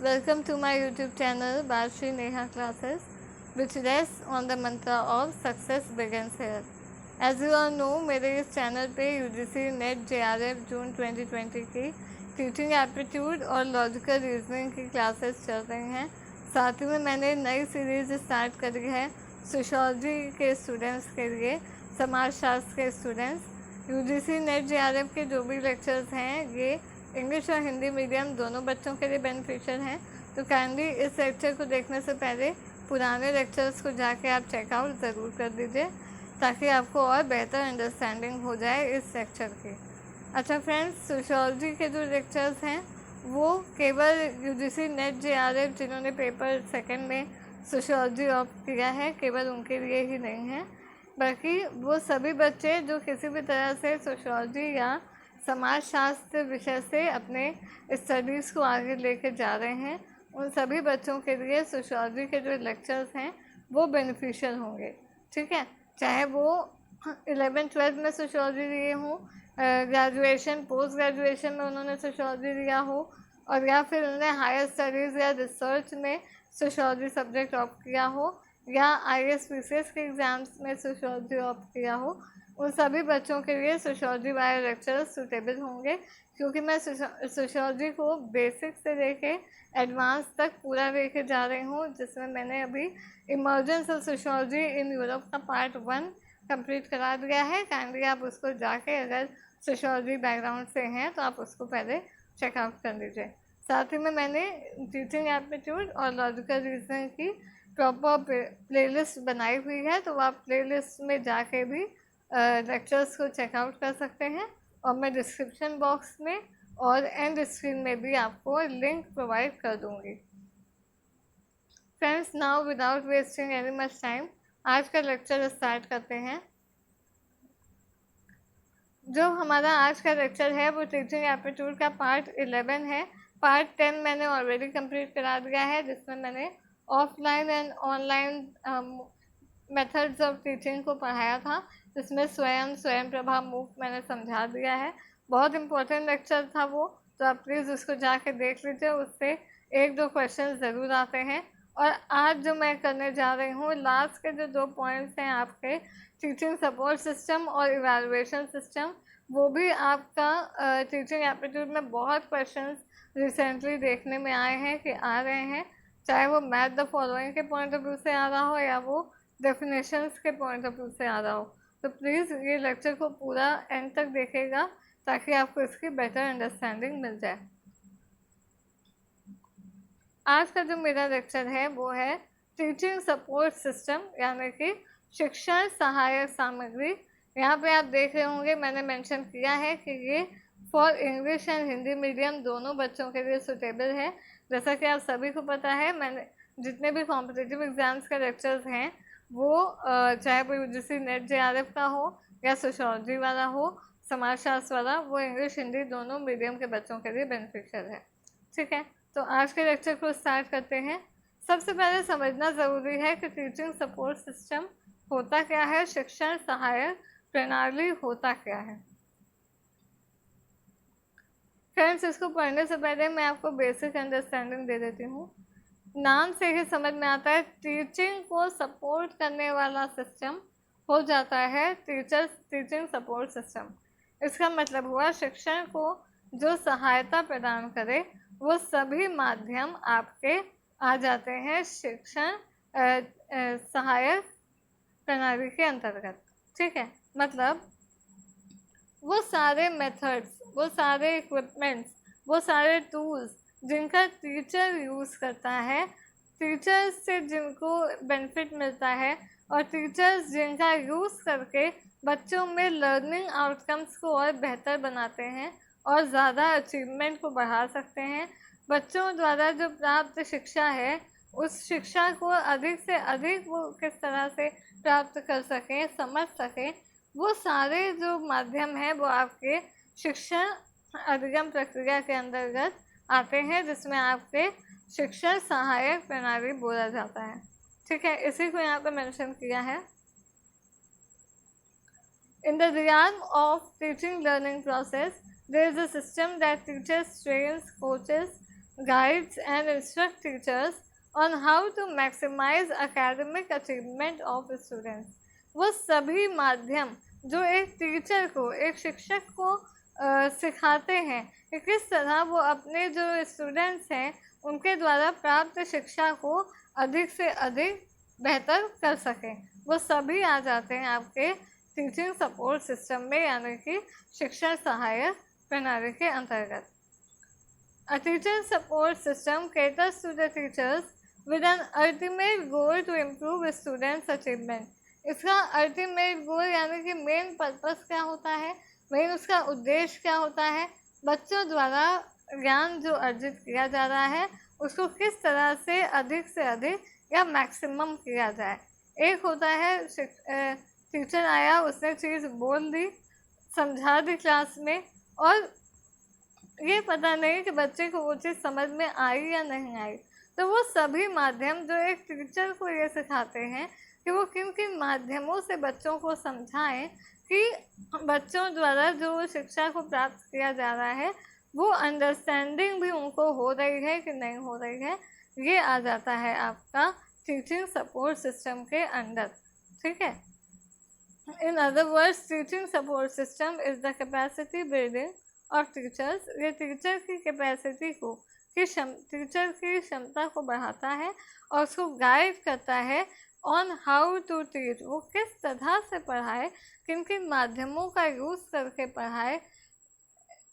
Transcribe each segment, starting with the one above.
welcome to my YouTube channel Bharshri Neha Classes, which rests on the mantra of success begins here. As you all know, मेरे इस channel पे UGC net JRF जून 2020 की teaching aptitude और logical reasoning की classes चल रही हैं। साथ ही में मैंने नई सीरीज़ स्टार्ट करी है सोशियोलॉजी के स्टूडेंट्स के लिए, समाजशास्त्र के स्टूडेंट्स। UGC नेट JRF के जो भी लेक्चर्स हैं ये इंग्लिश और हिंदी मीडियम दोनों बच्चों के लिए बेनिफिशियल हैं। तो काइंडली इस लेक्चर को देखने से पहले पुराने लेक्चर्स को जाके आप चेकआउट ज़रूर कर दीजिए ताकि आपको और बेहतर अंडरस्टैंडिंग हो जाए इस लेक्चर की। अच्छा फ्रेंड्स, सोशियोलॉजी के जो लेक्चर्स हैं वो केवल UGC नेट JRF जिन्होंने पेपर सेकंड में सोशियोलॉजी ऑप्ट किया है केवल उनके लिए ही नहीं है, बल्कि वो सभी बच्चे जो किसी भी तरह से सोशियोलॉजी या समाजशास्त्र विषय से अपने स्टडीज़ को आगे लेके जा रहे हैं, उन सभी बच्चों के लिए सोशियोलॉजी के जो लेक्चर्स हैं वो बेनिफिशियल होंगे। ठीक है, चाहे वो 11th-12th में सोशियोलॉजी लिए हों, ग्रेजुएशन पोस्ट ग्रेजुएशन में उन्होंने सोशियोलॉजी लिया हो, और या फिर उन्होंने हायर स्टडीज़ या रिसर्च में सोशियोलॉजी सब्जेक्ट ऑप्ट किया हो, या IAS PCS के एग्ज़ाम्स में सोशियोलॉजी ऑप्ट किया हो, उन सभी बच्चों के लिए सोशियोलॉजी वाले लेक्चर्स सूटेबल होंगे, क्योंकि मैं सोशियोलॉजी को बेसिक से लेके एडवांस तक पूरा लेके जा रही हूँ, जिसमें मैंने अभी emergence of sociology in Europe का पार्ट 1 कंप्लीट करा दिया है। काइंडली आप उसको जाके अगर सोशियोलॉजी बैकग्राउंड से हैं तो आप उसको पहले चेकआउट कर लीजिए। साथ ही में मैंने टीचिंग एप्टीट्यूड और लॉजिकल रीजनिंग की प्रॉपर प्लेलिस्ट बनाई हुई है, तो आप प्लेलिस्ट में जाके भी लेक्चर्स को चेकआउट कर सकते हैं, और मैं डिस्क्रिप्शन बॉक्स में और एंड स्क्रीन में भी आपको लिंक प्रोवाइड कर दूंगी। Friends, now without wasting any much time आज का लेक्चर स्टार्ट करते हैं। जो हमारा आज का लेक्चर है वो टीचिंग एप्टीट्यूड का पार्ट 11 है। पार्ट 10 मैंने ऑलरेडी कंप्लीट करा दिया है, जिसमें मैंने offline and online methods of teaching को पढ़ाया था, जिसमें स्वयं प्रभा मूक मैंने समझा दिया है। बहुत इंपॉर्टेंट लेक्चर था वो, तो आप प्लीज़ उसको जाके देख लीजिए, उससे 1-2 क्वेश्चन ज़रूर आते हैं। और आज जो मैं करने जा रही हूँ, लास्ट के जो 2 पॉइंट्स हैं आपके टीचिंग सपोर्ट सिस्टम और इवैल्यूएशन सिस्टम, वो भी आपका टीचिंग एप्टीट्यूड में बहुत क्वेश्चंस रिसेंटली देखने में आए हैं कि आ रहे हैं, चाहे वो मैथ द फॉलोइंग के पॉइंट ऑफ व्यू से आ रहा हो या वो डेफिनेशंस के पॉइंट ऑफ व्यू से आ रहा हो। तो प्लीज़ ये लेक्चर को पूरा एंड तक देखेगा ताकि आपको इसकी बेटर अंडरस्टैंडिंग मिल जाए। आज का जो मेरा लेक्चर है वो है टीचिंग सपोर्ट सिस्टम, यानी कि शिक्षण सहायक सामग्री। यहाँ पे आप देख रहे होंगे मैंने मेंशन किया है कि ये for English and Hindi medium दोनों बच्चों के लिए सूटेबल है। जैसा कि आप सभी को पता है, मैंने जितने भी कॉम्पिटिटिव एग्ज़ाम्स के लेक्चर्स हैं वो चाहे वो UGC नेट JRF का हो या सोशियोलॉजी वाला हो, समाजशास्त्र वाला, वो इंग्लिश हिंदी दोनों मीडियम के बच्चों के लिए बेनिफिशियल है। ठीक है, तो आज के लेक्चर को स्टार्ट करते हैं। सबसे पहले समझना ज़रूरी है कि टीचिंग सपोर्ट सिस्टम होता क्या है, शिक्षण सहायक प्रणाली होता क्या है। फ्रेंड्स, इसको पढ़ने से पहले मैं आपको बेसिक अंडरस्टैंडिंग दे देती हूँ। नाम से ही समझ में आता है टीचिंग को सपोर्ट करने वाला सिस्टम हो जाता है टीचिंग सपोर्ट सिस्टम। इसका मतलब हुआ शिक्षण को जो सहायता प्रदान करे वो सभी माध्यम आपके आ जाते हैं शिक्षण सहायक प्रणाली के अंतर्गत। ठीक है, मतलब वो सारे मेथड्स, वो सारे इक्विपमेंट्स, वो सारे टूल्स जिनका टीचर यूज़ करता है, टीचर्स से जिनको बेनिफिट मिलता है, और टीचर्स जिनका यूज़ करके बच्चों में लर्निंग आउटकम्स को और बेहतर बनाते हैं और ज़्यादा अचीवमेंट को बढ़ा सकते हैं। बच्चों द्वारा जो प्राप्त शिक्षा है उस शिक्षा को अधिक से अधिक वो किस तरह से प्राप्त कर सकें, समझ सकें, वो सारे जो माध्यम हैं वो आपके शिक्षण अधिगम प्रक्रिया के अंतर्गत आते हैं, जिसमें आपके शिक्षण सहायक प्रणाली बोला जाता है। ठीक है, इसी को यहाँ पे मेंशन किया है। In the realm of teaching learning process, there is a system that teaches, trains, coaches, guides and instruct teachers on how to maximize academic achievement of students. वो सभी माध्यम जो एक टीचर को, एक शिक्षक को सिखाते हैं कि किस तरह वो अपने जो स्टूडेंट्स हैं उनके द्वारा प्राप्त शिक्षा को अधिक से अधिक बेहतर कर सकें, वो सभी आ जाते हैं आपके टीचिंग सपोर्ट सिस्टम में, यानी कि शिक्षा सहायक प्रणाली के अंतर्गत। A teacher support system caters to the teachers with an ultimate goal to improve students' achievement. इसका अल्टीमेट गोल यानी कि मेन पर्पस क्या होता है, मेन उसका उद्देश्य क्या होता है, बच्चों द्वारा ज्ञान जो अर्जित किया जा रहा है उसको किस तरह से अधिक या मैक्सिमम किया जाए। एक होता है टीचर आया, उसने चीज़ बोल दी, समझा दी क्लास में, और ये पता नहीं कि बच्चे को वो चीज़ समझ में आई या नहीं आई। तो वो सभी माध्यम जो एक टीचर को ये सिखाते हैं कि वो किन किन माध्यमों से बच्चों को समझाएं कि बच्चों द्वारा जो शिक्षा को प्राप्त किया जा रहा है वो अंडरस्टैंडिंग भी उनको हो रही है कि नहीं हो रही है, ये आ जाता है आपका टीचिंग सपोर्ट सिस्टम के अंदर। ठीक है, in other words teaching support system is the capacity building और टीचर्स। ये टीचर की कैपेसिटी को, टीचर की क्षमता को बढ़ाता है और उसको गाइड करता है ऑन हाउ टू टीच, वो किस तरह से पढ़ाए, किन किन माध्यमों का यूज़ करके पढ़ाए,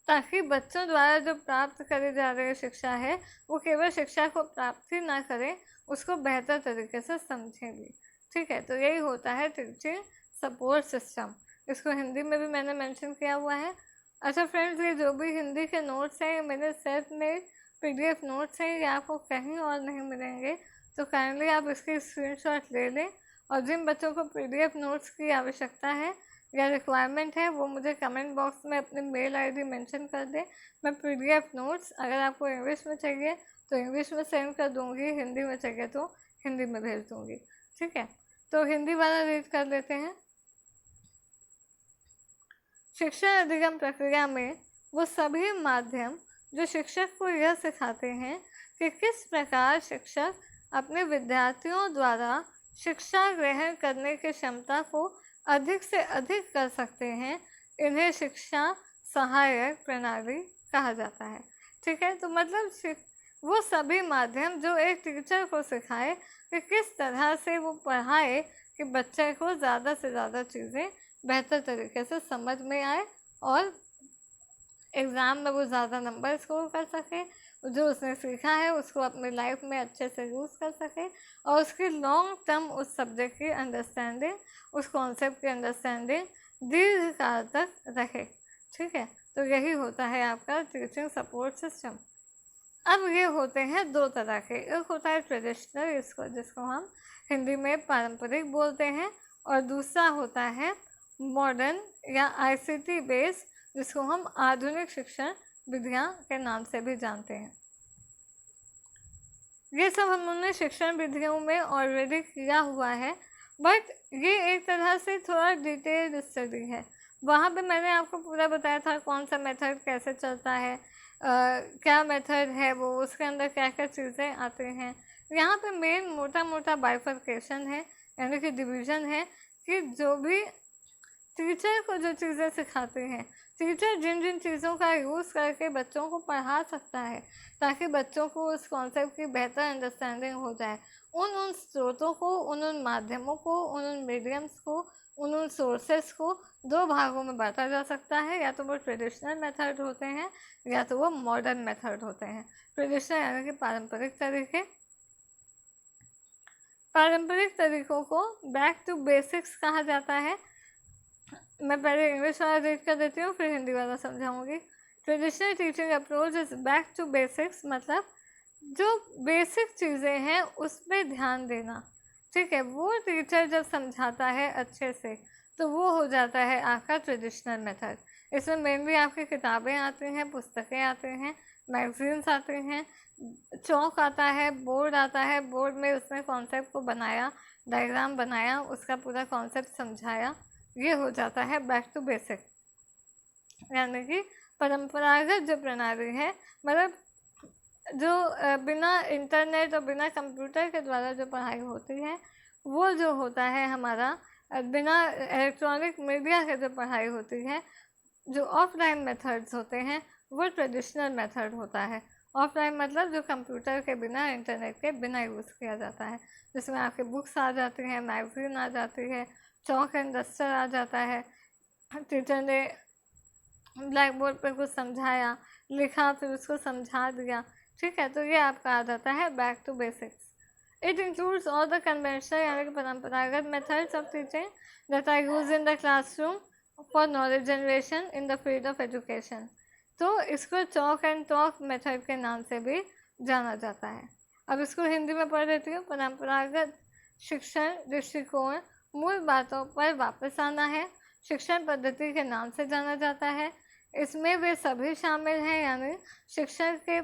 ताकि बच्चों द्वारा जो प्राप्त करी जा रही शिक्षा है वो केवल शिक्षा को प्राप्त ही ना करें, उसको बेहतर तरीके से समझें भी। ठीक है, तो यही होता है टीचिंग सपोर्ट सिस्टम। इसको हिंदी में भी मैंने मेंशन किया हुआ है। अच्छा फ्रेंड्स, ये जो भी हिंदी के नोट्स हैं, मेरे सेट में PDF नोट्स हैं, ये आपको कहीं और नहीं मिलेंगे, तो काइंडली आप इसकी स्क्रीनशॉट ले लें, और जिन बच्चों को PDF नोट्स की आवश्यकता है या रिक्वायरमेंट है वो मुझे कमेंट बॉक्स में अपनी मेल ID मेंशन कर दें। मैं PDF नोट्स अगर आपको इंग्लिश में चाहिए तो इंग्लिश में सेंड कर दूँगी, हिंदी में चाहिए तो हिंदी में भेज दूँगी। ठीक है, तो हिंदी वाला रीड कर लेते हैं। शिक्षा अधिगम प्रक्रिया में वो सभी माध्यम जो शिक्षक को यह सिखाते हैं कि किस प्रकार शिक्षक अपने विद्यार्थियों द्वारा शिक्षा ग्रहण करने की क्षमता को अधिक से अधिक कर सकते हैं, इन्हें शिक्षा सहायक प्रणाली कहा जाता है। ठीक है, तो मतलब वो सभी माध्यम जो एक टीचर को सिखाए कि किस तरह से वो पढ़ाए कि बच्चे को ज़्यादा से ज़्यादा चीज़ें बेहतर तरीके से समझ में आए और एग्ज़ाम में वो ज़्यादा नंबर स्कोर कर सके, जो उसने सीखा है उसको अपनी लाइफ में अच्छे से यूज़ कर सके, और उसकी लॉन्ग टर्म उस सब्जेक्ट की अंडरस्टैंडिंग, उस कॉन्सेप्ट की अंडरस्टैंडिंग दीर्घकाल तक रहे। ठीक है, तो यही होता है आपका टीचिंग सपोर्ट सिस्टम। अब ये होते हैं दो तरह के, एक होता है ट्रेडिशनल, जिसको हम हिंदी में पारंपरिक बोलते हैं, और दूसरा होता है मॉडर्न या ICT बेस्ड, जिसको हम आधुनिक शिक्षण विधियां के नाम से भी जानते हैं। ये सब हमने शिक्षण विधियों में ऑलरेडी किया हुआ है, बट ये एक तरह से थोड़ा डिटेल्ड स्टडी है। वहाँ पे मैंने आपको पूरा बताया था कौन सा मेथड कैसे चलता है, क्या मेथड है वो, उसके अंदर क्या क्या चीज़ें आती हैं। यहाँ पे मेन मोटा मोटा बाइफर्केशन है, यानी कि डिवीज़न है कि जो भी टीचर को जो चीज़ें सिखाते हैं, टीचर जिन जिन चीज़ों का यूज़ करके बच्चों को पढ़ा सकता है ताकि बच्चों को उस कॉन्सेप्ट की बेहतर अंडरस्टैंडिंग हो जाए, उन स्रोतों को, उन माध्यमों को, उन मीडियम्स को, उन सोर्सेस को दो भागों में बांटा जा सकता है। या तो वो ट्रेडिशनल मेथड होते हैं या तो वो मॉडर्न मेथड होते हैं। ट्रेडिशनल यानी कि पारंपरिक तरीके, पारंपरिक तरीकों को बैक टू बेसिक्स कहा जाता है। मैं पहले इंग्लिश वाला रीड कर देती हूँ, फिर हिंदी वाला समझाऊंगी। Traditional teaching approach is back to basics, मतलब जो बेसिक चीज़ें हैं उस पर ध्यान देना। ठीक है, वो टीचर जब समझाता है अच्छे से तो वो हो जाता है आपका ट्रेडिशनल मेथड। इसमें मेनली आपकी किताबें आती हैं, पुस्तकें आते हैं, मैगजीन्स आते हैं, चौक आता है, बोर्ड आता है, बोर्ड में उसने कॉन्सेप्ट को बनाया, डायग्राम बनाया, उसका पूरा कॉन्सेप्ट समझाया, ये हो जाता है बैक टू बेसिक। यानी कि परंपरागत जो प्रणाली है, मतलब जो बिना इंटरनेट और बिना कंप्यूटर के द्वारा जो पढ़ाई होती है, वो जो होता है हमारा बिना इलेक्ट्रॉनिक मीडिया के जो पढ़ाई होती है, जो ऑफलाइन मेथड्स होते हैं, वो ट्रेडिशनल मेथड होता है। ऑफलाइन मतलब जो कंप्यूटर के बिना, इंटरनेट के बिना यूज़ किया जाता है, जिसमें आपके बुक्स आ जाती हैं, मैगज़ीन आ जाती है, चॉक एंड डस्टर आ जाता है, टीचर ने ब्लैक बोर्ड पर कुछ समझाया, लिखा, फिर उसको समझा दिया, ठीक है। तो ये आपका आ जाता है back to basics. It includes all the conventional यानी कि परंपरागत methods of teaching that are use in the classroom for knowledge generation in the field of education. तो इसको चॉक एंड टॉक मेथड के नाम से भी जाना जाता है। अब इसको हिंदी में पढ़ देती हूँ। परंपरागत शिक्षण दृष्टिकोण मूल बातों पर वापस आना है, शिक्षण पद्धति के नाम से जाना जाता है। इसमें वे सभी शामिल हैं, यानी शिक्षण के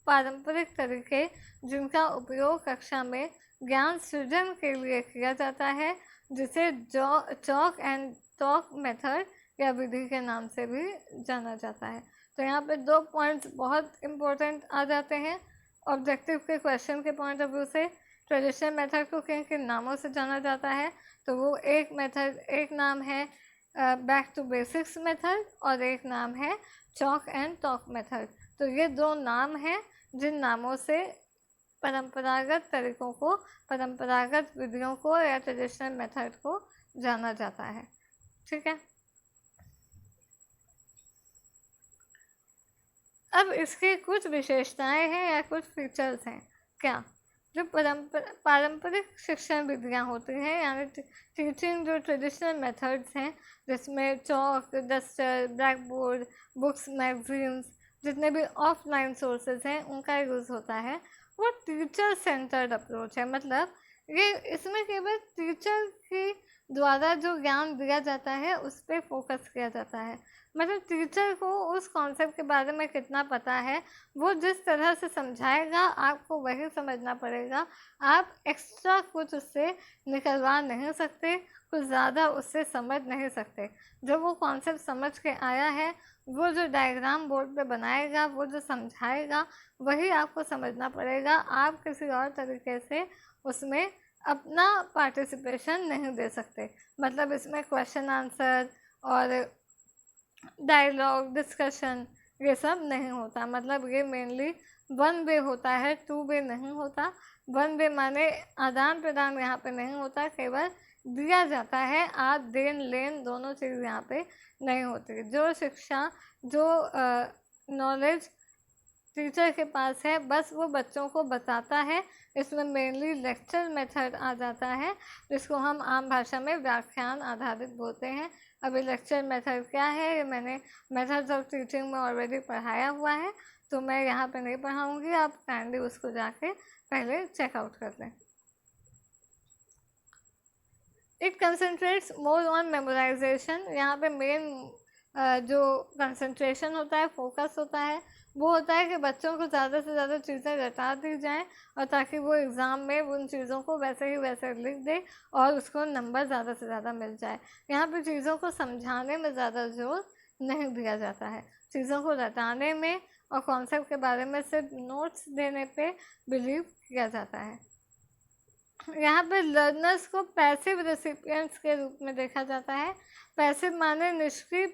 पारंपरिक तरीके जिनका उपयोग कक्षा में ज्ञान सृजन के लिए किया जाता है, जिसे चॉक एंड टॉक मेथड या विधि के नाम से भी जाना जाता है। तो यहाँ पे 2 पॉइंट्स बहुत इम्पोर्टेंट आ जाते हैं ऑब्जेक्टिव के क्वेश्चन के पॉइंट ऑफ व्यू से। ट्रेडिशनल मेथड को किन किन नामों से जाना जाता है, तो वो एक नाम है बैक टू बेसिक्स मेथड और एक नाम है चॉक एंड टॉक मेथड। तो ये 2 नाम हैं जिन नामों से परंपरागत तरीकों को, परंपरागत विधियों को या ट्रेडिशनल मेथड को जाना जाता है, ठीक है। अब इसकी कुछ विशेषताएं हैं या कुछ फीचर्स हैं। क्या? जो पारंपरिक शिक्षण विधियाँ होती हैं, यानी टीचिंग जो ट्रेडिशनल मेथड्स हैं, जिसमें chalk, duster, black board, books, magazines, जितने भी ऑफलाइन सोर्सेज हैं उनका यूज़ होता है, वो टीचर सेंटर्ड अप्रोच है। मतलब ये इसमें केवल टीचर के द्वारा जो ज्ञान दिया जाता है उस पर फोकस किया जाता है। मतलब टीचर को उस कॉन्सेप्ट के बारे में कितना पता है, वो जिस तरह से समझाएगा आपको वही समझना पड़ेगा। आप एक्स्ट्रा कुछ उससे निकलवा नहीं सकते, कुछ ज़्यादा उससे समझ नहीं सकते। जब वो कॉन्सेप्ट समझ के आया है, वो जो डायग्राम बोर्ड पे बनाएगा, वो जो समझाएगा, वही आपको समझना पड़ेगा। आप किसी और तरीके से उसमें अपना पार्टिसिपेशन नहीं दे सकते। मतलब इसमें क्वेश्चन आंसर और डायलॉग, डिस्कशन, ये सब नहीं होता। मतलब ये मेनली 1 वे होता है, 2 वे नहीं होता। 1 वे माने आदान प्रदान यहाँ पे नहीं होता, केवल दिया जाता है। आप देन लेन दोनों चीज़ यहाँ पे नहीं होती। जो शिक्षा, जो नॉलेज टीचर के पास है, बस वो बच्चों को बताता है। इसमें मेनली लेक्चर मेथड आ जाता है, जिसको हम आम भाषा में व्याख्यान आधारित बोलते हैं। अभी लेक्चर मेथड क्या है, ये मैंने मेथड्स ऑफ टीचिंग में ऑलरेडी पढ़ाया हुआ है, तो मैं यहाँ पे नहीं पढ़ाऊँगी। आप काइंडली उसको जाके पहले चेकआउट कर लें। It concentrates more on memorisation. यहाँ पे मेन जो कंसंट्रेशन होता है, फोकस होता है, वो होता है कि बच्चों को ज़्यादा से ज़्यादा चीज़ें रटा दी जाएं, और ताकि वो एग्ज़ाम में उन चीज़ों को वैसे ही वैसे लिख दे और उसको नंबर ज़्यादा से ज़्यादा मिल जाए। यहाँ पे चीज़ों को समझाने में ज़्यादा जोर नहीं दिया जाता है, चीज़ों को रटाने में और कॉन्सेप्ट के बारे में सिर्फ नोट्स देने पे बिलीव किया जाता है। यहाँ पे लर्नर्स को पैसिव रेसिपिएंट्स के रूप में देखा जाता है। पैसिव माने निष्क्रिय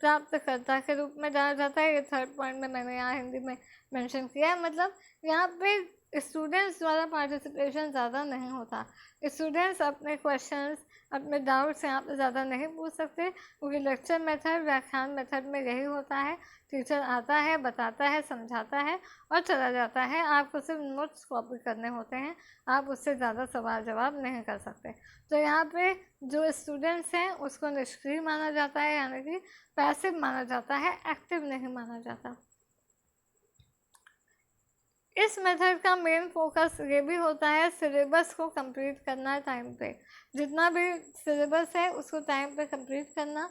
प्राप्तकर्ता के रूप में जाना जाता है। ये 3rd पॉइंट में मैंने यहाँ हिंदी में मेंशन किया है। मतलब यहाँ पे स्टूडेंट्स द्वारा पार्टिसिपेशन ज़्यादा नहीं होता। स्टूडेंट्स अपने क्वेश्चंस, अपने डाउट्स यहाँ पे ज़्यादा नहीं पूछ सकते, क्योंकि लेक्चर मेथड, व्याख्यान मेथड में यही होता है। टीचर आता है, बताता है, समझाता है और चला जाता है। आपको सिर्फ नोट्स कॉपी करने होते हैं, आप उससे ज़्यादा सवाल जवाब नहीं कर सकते। तो यहाँ पे जो स्टूडेंट्स हैं उसको निष्क्रिय माना जाता है, यानी कि पैसिव माना जाता है, एक्टिव नहीं माना जाता। इस मेथड का मेन फोकस ये भी होता है सिलेबस को कंप्लीट करना टाइम पे। जितना भी सिलेबस है उसको टाइम पे कंप्लीट करना।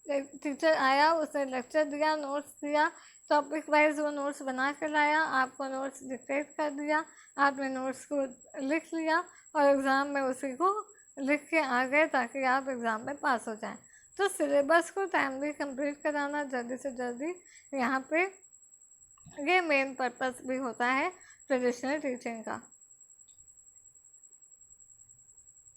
टीचर आया, उसने लेक्चर दिया, नोट्स दिया, टॉपिक वाइज वो नोट्स बना के लाया, आपको नोट्स डिक्टेट कर दिया, आपने नोट्स को लिख लिया और एग्ज़ाम में उसी को लिख के आ गए ताकि आप एग्ज़ाम में पास हो जाएं। तो सिलेबस को टाइमली कंप्लीट कराना, जल्दी से जल्दी यहाँ पे ये मेन पर्पस भी होता है ट्रेडिशनल टीचिंग का,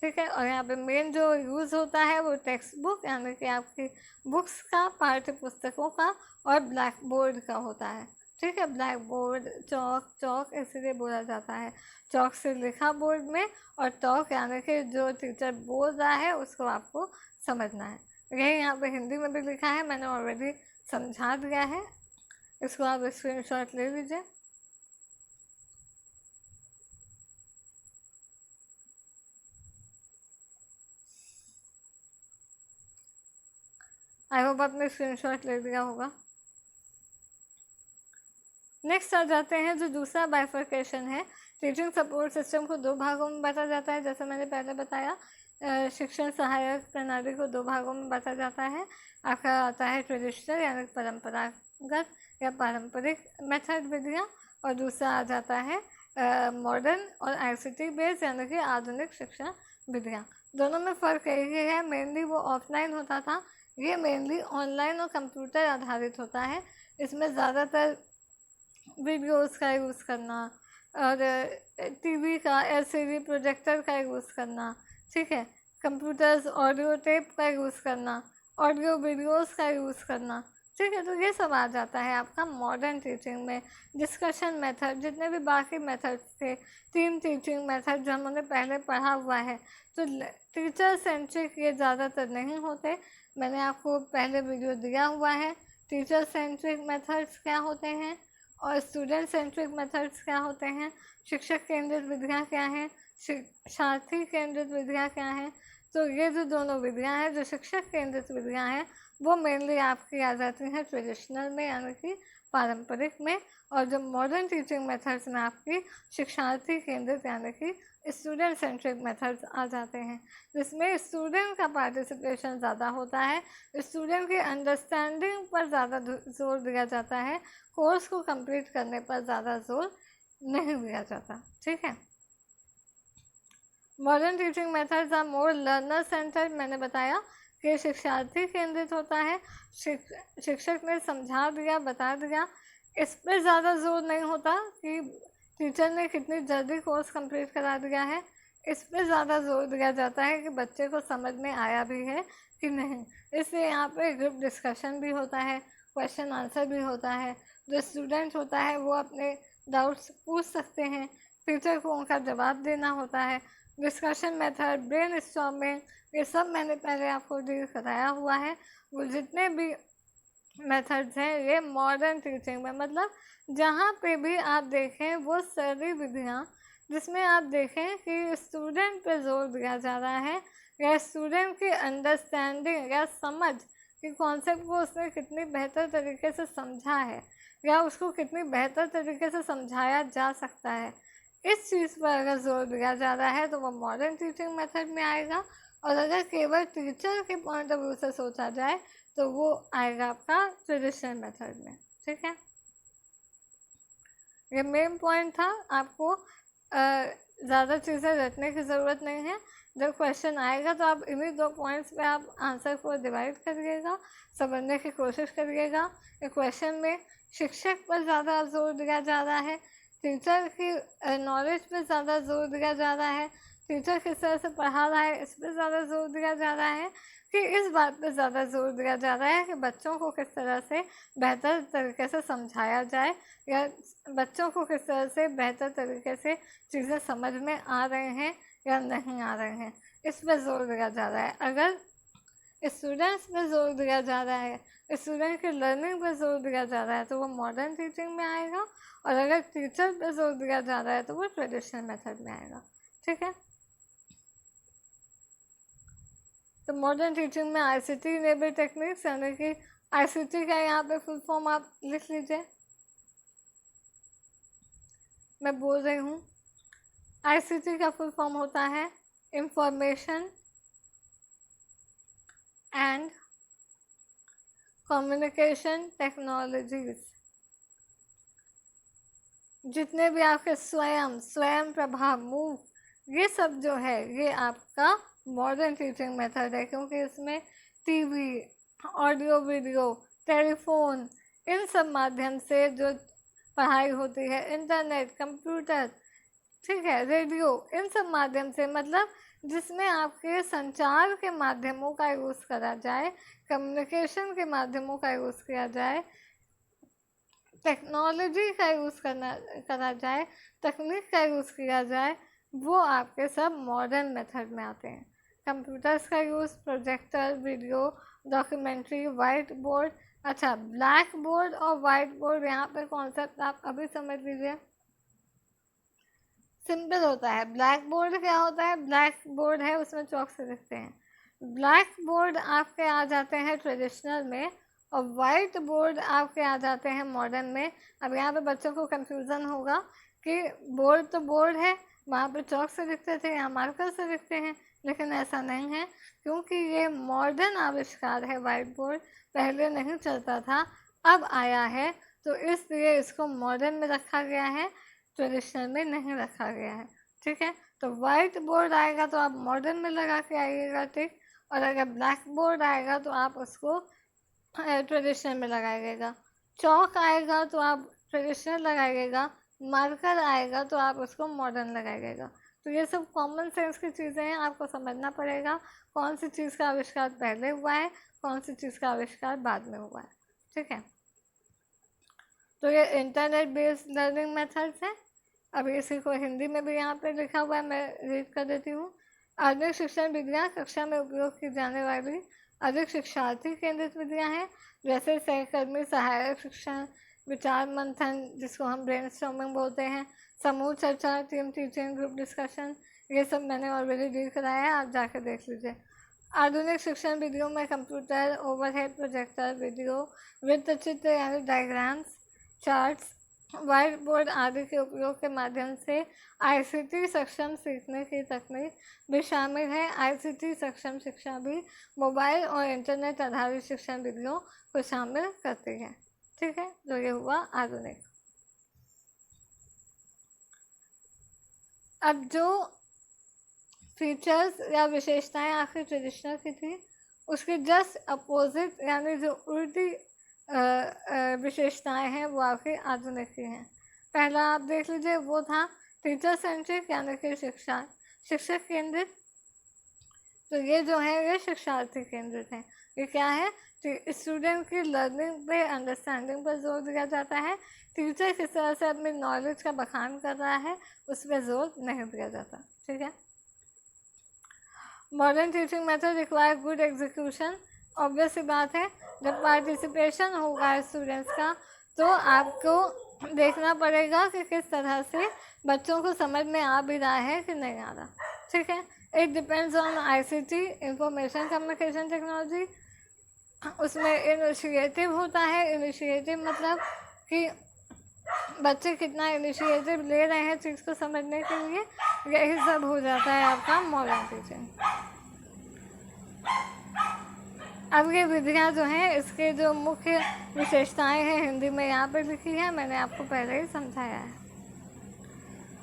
ठीक है। और यहाँ पे मेन जो यूज़ होता है वो टेक्स्ट बुक यानी कि आपकी बुक्स का, पाठ्य पुस्तकों का और ब्लैक बोर्ड का होता है, ठीक है। ब्लैक बोर्ड, चौक इसीलिए बोला जाता है, चौक से लिखा बोर्ड में, और टॉक यानी कि जो टीचर बोल रहा है उसको आपको समझना है। यही यहाँ पे हिंदी में भी लिखा है, मैंने ऑलरेडी समझा दिया है, इसको आप स्क्रीनशॉट ले लीजिए। आई होप आपने स्क्रीनशॉट ले लिया होगा। नेक्स्ट आ जाते हैं जो दूसरा बाइफर्केशन है। टीचिंग सपोर्ट सिस्टम को दो भागों में बांटा जाता है, जैसे मैंने पहले बताया। शिक्षण सहायक प्रणाली को दो भागों में बांटा जाता है। आपका आता है ट्रेडिशनल यानी परंपरागत या पारंपरिक मेथड विधियाँ, और दूसरा आ जाता है मॉडर्न और ICT बेस्ड यानी कि आधुनिक शिक्षा विधियाँ। दोनों में फ़र्क यही है, मेनली वो ऑफलाइन होता था, ये मेनली ऑनलाइन और कंप्यूटर आधारित होता है। इसमें ज़्यादातर वीडियोस का यूज़ करना और टीवी का, LCD प्रोजेक्टर का यूज़ करना, ठीक है। कंप्यूटर्स, ऑडियो टेप का यूज़ करना, ऑडियो वीडियोस का यूज़ करना, ठीक है। तो ये सब आ जाता है आपका मॉडर्न टीचिंग में। डिस्कशन मेथड, जितने भी बाकी मेथड्स थे, 3 टीचिंग मेथड जो हमने पहले पढ़ा हुआ है, तो टीचर सेंट्रिक ये ज़्यादातर नहीं होते। मैंने आपको पहले वीडियो दिया हुआ है, टीचर सेंट्रिक मेथड्स क्या होते हैं और स्टूडेंट सेंट्रिक मेथड्स क्या होते हैं, शिक्षक केंद्रित विधियाँ क्या हैं, शिक्षार्थी केंद्रित विधियाँ क्या हैं। तो ये जो दोनों विधियाँ हैं, जो शिक्षक केंद्रित विधियाँ हैं, वो मेनली आपकी आ जाती हैं ट्रेडिशनल में यानी कि पारंपरिक में, और जो मॉडर्न टीचिंग मेथड्स में आपकी शिक्षार्थी केंद्रित यानी कि स्टूडेंट सेंट्रिक मेथड्स आ जाते हैं, जिसमें स्टूडेंट का पार्टिसिपेशन ज़्यादा होता है, स्टूडेंट की अंडरस्टैंडिंग पर ज़्यादा जोर दिया जाता है, कोर्स को कंप्लीट करने पर ज़्यादा जोर नहीं दिया जाता, ठीक है। Modern teaching methods are more learner centred. मैंने बताया कि शिक्षार्थी केंद्रित होता है, शिक्षक ने समझा दिया, बता दिया, इस पर ज़्यादा जोर नहीं होता कि टीचर ने कितनी जल्दी कोर्स कंप्लीट करा दिया है, इस पर ज़्यादा जोर दिया जाता है कि बच्चे को समझ में आया भी है कि नहीं। इसलिए यहाँ पे ग्रुप डिस्कशन भी होता है, क्वेश्चन आंसर भी होता है, जो स्टूडेंट होता है वो अपने डाउट्स पूछ सकते हैं, टीचर को उनका जवाब देना होता है। डिस्कशन मेथड, ब्रेन स्टॉर्मिंग, ये सब मैंने पहले आपको डील कराया हुआ है। वो जितने भी मेथड्स हैं ये मॉडर्न टीचिंग में, मतलब जहाँ पे भी आप देखें वो सारी विधियाँ जिसमें आप देखें कि स्टूडेंट पे जोर दिया जा रहा है, या स्टूडेंट की अंडरस्टैंडिंग या समझ कि कॉन्सेप्ट को उसने कितनी बेहतर तरीके से समझा है, या उसको कितनी बेहतर तरीके से समझाया जा सकता है, इस चीज़ पर अगर जोर दिया जा रहा है तो वो मॉडर्न टीचिंग मेथड में आएगा। और अगर केवल टीचर के पॉइंट ऑफ व्यू से सोचा जाए तो वो आएगा आपका ट्रेडिशनल मेथड में, ठीक है। ये मेन पॉइंट था, आपको ज़्यादा चीज़ें रटने की ज़रूरत नहीं है। जब क्वेश्चन आएगा तो आप इन्हीं 2 पॉइंट्स पे आप आंसर को डिवाइड करिएगा, समझने की कोशिश करिएगा। क्वेश्चन में शिक्षक पर ज़्यादा जोर दिया जा रहा है, टीचर की नॉलेज पे ज़्यादा जोर दिया जा रहा है, टीचर किस तरह से पढ़ा रहा है इस पर ज़्यादा जोर दिया जा रहा है, कि इस बात पे ज़्यादा जोर दिया जा रहा है कि बच्चों को किस तरह से बेहतर तरीके से समझाया जाए, या बच्चों को किस तरह से बेहतर तरीके से चीज़ें समझ में आ रहे हैं या नहीं आ रहे हैं, इस पर जोर दिया जा रहा है। अगर स्टूडेंट्स पे जोर दिया जा रहा है, स्टूडेंट की लर्निंग पे जोर दिया जा रहा है तो वो मॉडर्न टीचिंग में आएगा, और अगर टीचर पे जोर दिया जा रहा है तो वो ट्रेडिशनल मेथड में आएगा, ठीक है। तो मॉडर्न टीचिंग में ICT इनेबल्ड टेक्निक्स यानी कि ICT का यहाँ पे फुल फॉर्म आप लिख लीजिए, मैं बोल रही हूँ। ICT का फुल फॉर्म होता है इंफॉर्मेशन एंड कम्युनिकेशन टेक्नोलॉजीज। जितने भी आपके स्वयं प्रभा, मूव, ये सब जो है ये आपका मॉडर्न टीचिंग मेथड है, क्योंकि इसमें टीवी, ऑडियो वीडियो, टेलीफोन, इन सब माध्यम से जो पढ़ाई होती है, इंटरनेट, कंप्यूटर, ठीक है, रेडियो, इन सब माध्यम से, मतलब जिसमें आपके संचार के माध्यमों का यूज़ करा जाए, कम्युनिकेशन के माध्यमों का यूज़ किया जाए, टेक्नोलॉजी का यूज़ करा जाए, तकनीक का यूज़ किया जाए, वो आपके सब मॉडर्न मेथड में आते हैं। कंप्यूटर्स का use, projector, video, documentary, white board. अच्छा, ब्लैक बोर्ड और वाइट बोर्ड, यहाँ पे कॉन्सेप्ट आप अभी समझ लीजिए। सिंपल होता है। ब्लैक बोर्ड क्या होता है? ब्लैक बोर्ड है, उसमें चौक से लिखते हैं। ब्लैक बोर्ड आपके आ जाते हैं ट्रेडिशनल में, और वाइट बोर्ड आपके आ जाते हैं मॉडर्न में। अब यहाँ पे बच्चों को कंफ्यूजन होगा कि बोर्ड तो बोर्ड है, वहाँ पे चौक से लिखते थे, यहाँ मार्कर से लिखते हैं, लेकिन ऐसा नहीं है, क्योंकि ये मॉडर्न आविष्कार है वाइट बोर्ड, पहले नहीं चलता था, अब आया है, तो इसलिए इसको मॉडर्न में रखा गया है, ट्रेडिशनल में नहीं रखा गया है। ठीक है, तो वाइट बोर्ड आएगा तो आप मॉडर्न में लगा के आइएगा, ठीक, और अगर ब्लैक बोर्ड आएगा तो आप उसको ट्रेडिशनल में लगाइएगा। चौक आएगा तो आप ट्रेडिशनल लगाइएगा, मार्कर आएगा तो आप उसको मॉडर्न लगाइएगा। तो ये सब कॉमन सेंस की चीज़ें हैं, आपको समझना पड़ेगा कौन सी चीज़ का आविष्कार पहले हुआ है, कौन सी चीज़ का आविष्कार बाद में हुआ है। ठीक है, तो ये इंटरनेट बेस्ड लर्निंग मेथड्स हैं। अभी इसी को हिंदी में भी यहाँ पे लिखा हुआ है, मैं रीड कर देती हूँ। आधुनिक शिक्षण विधियाँ कक्षा में उपयोग की जाने वाली अधिक शिक्षार्थी केंद्रित विधियाँ हैं, जैसे सहकर्मी सहायक शिक्षण, विचार मंथन जिसको हम ब्रेनस्टॉर्मिंग बोलते हैं, समूह चर्चा, टीम टीचिंग, ग्रुप डिस्कशन, ये सब मैंने ऑलरेडी डील कराया है, आप जाकर देख लीजिए। आधुनिक शिक्षण विधियों में कंप्यूटर, ओवरहेड प्रोजेक्टर, वीडियो, वृत्त चित्र यानी डायग्राम्स, चार्ट्स, वाइट बोर्ड आदि के उपयोग के माध्यम से आईसीटी सक्षम सीखने की तकनीक भी शामिल है। आईसीटी सक्षम शिक्षा भी मोबाइल और इंटरनेट आधारित शिक्षण विधियों को शामिल करती है। ठीक है, तो ये हुआ आधुनिक। अब जो फीचर्स या विशेषताएं आपकी ट्रेडिशनल की थी, उसके जस्ट अपोजिट यानी जो उल्टी विशेषताएं हैं वो आपकी आधुनिक की हैं। पहला आप देख लीजिए, वो था टीचर सेंट्रिक यानी कि शिक्षक केंद्रित। तो ये जो है ये शिक्षार्थी केंद्रित है। ये क्या है? स्टूडेंट की लर्निंग पे, अंडरस्टैंडिंग पर जोर दिया जाता है। टीचर किस तरह से अपनी नॉलेज का बखान कर रहा है उस पर जोर नहीं दिया जाता। ठीक है, modern teaching method require good execution. Obvious सी बात है, जब पार्टिसिपेशन होगा स्टूडेंट्स का तो आपको देखना पड़ेगा कि किस तरह से बच्चों को समझ में आ भी रहा है कि नहीं आ रहा। ठीक है, it depends on ICT, information communication technology. उसमें इनिशिएटिव होता है। इनिशिएटिव मतलब कि बच्चे कितना इनिशिएटिव ले रहे हैं चीज़ को समझने के लिए, यही सब हो जाता है आपका मॉडर्न टीचिंग। अब ये विधियाँ जो हैं, इसके जो मुख्य विशेषताएं हैं हिंदी में यहाँ पर लिखी है, मैंने आपको पहले ही समझाया है।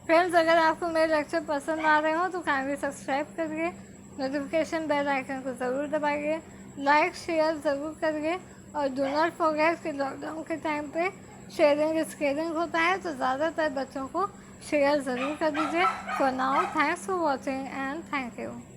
फ्रेंड्स, अगर आपको मेरे लेक्चर पसंद आ रहे हो तो काइंडली सब्सक्राइब करिए, नोटिफिकेशन बेल आइकन को ज़रूर दबाइए, लाइक शेयर ज़रूर करिए, और डू नॉट फॉरगेट कि लॉकडाउन के टाइम पे शेयरिंग इज केयरिंग होता है, तो ज़्यादातर बच्चों को शेयर ज़रूर कर दीजिए। For now, thanks for watching and thank you.